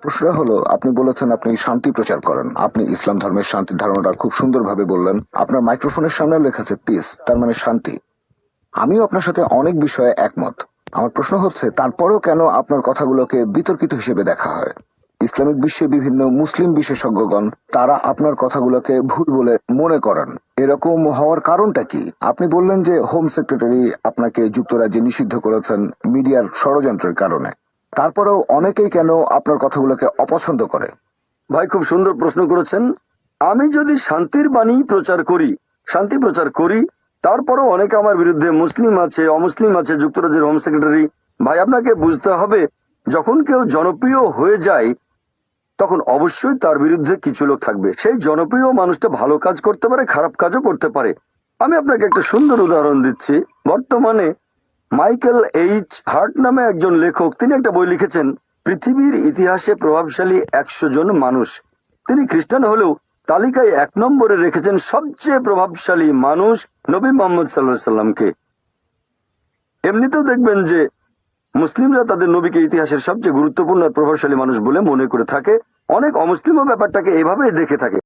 প্রশ্নটা হলো, আপনি বলেছেন আপনি শান্তি প্রচার করেন, আপনি ইসলাম ধর্মের শান্তির ধারণাটা খুব সুন্দরভাবে বললেন। আপনার মাইক্রোফোনের সামনেও লেখা আছে পিস, তার মানে শান্তি। আমিও আপনার সাথে অনেক বিষয়ে একমত। আমার প্রশ্ন হচ্ছে, তারপরেও কেন আপনার কথাগুলোকে বিতর্কিত হিসেবে দেখা হয়? ইসলামিক বিশ্বে বিভিন্ন মুসলিম বিশেষজ্ঞগণ তারা আপনার কথাগুলোকে ভুল বলে মনে করেন। এরকম হওয়ার কারণটা কি? আপনি বললেন যে হোম সেক্রেটারি আপনাকে যুক্তরাজ্যে নিষিদ্ধ করেছেন মিডিয়ার ষড়যন্ত্রের কারণে। তারপরেও অনেকেই কেন আপনার কথাগুলোকে অপছন্দ করে? ভাই, খুব সুন্দর প্রশ্ন করেছেন। আমি যদি শান্তির বাণী প্রচার করি, শান্তি প্রচার করি, তারপরও অনেকে আমার বিরুদ্ধে, মুসলিম আছে, অমুসলিম আছে, যুক্তরাজ্যের হোম সেক্রেটারি। ভাই, আপনাকে বুঝতে হবে, যখন কেউ জনপ্রিয় হয়ে যায় তখন অবশ্যই তার বিরুদ্ধে কিছু লোক থাকবে। সেই জনপ্রিয় মানুষটা ভালো কাজ করতে পারে, খারাপ কাজও করতে পারে। আমি আপনাকে একটা সুন্দর উদাহরণ দিচ্ছি। বর্তমানে মাইকেল এইচ হার্ট নামে একজন লেখক, তিনি একটা বই লিখেছেন, পৃথিবীর ইতিহাসে প্রভাবশালী 100 জন মানুষ। তিনি খ্রিস্টান হলেও তালিকায় 1 নম্বরে রেখেছেন সবচেয়ে প্রভাবশালী মানুষ নবী মোহাম্মদ সাল্লাল্লাহু সাল্লামকে। এমনিতেও দেখবেন যে মুসলিমরা তাদের নবীকে ইতিহাসের সবচেয়ে গুরুত্বপূর্ণ আর প্রভাবশালী মানুষ বলে মনে করে থাকে। অনেক অমুসলিমও ব্যাপারটাকে এভাবেই দেখে থাকে।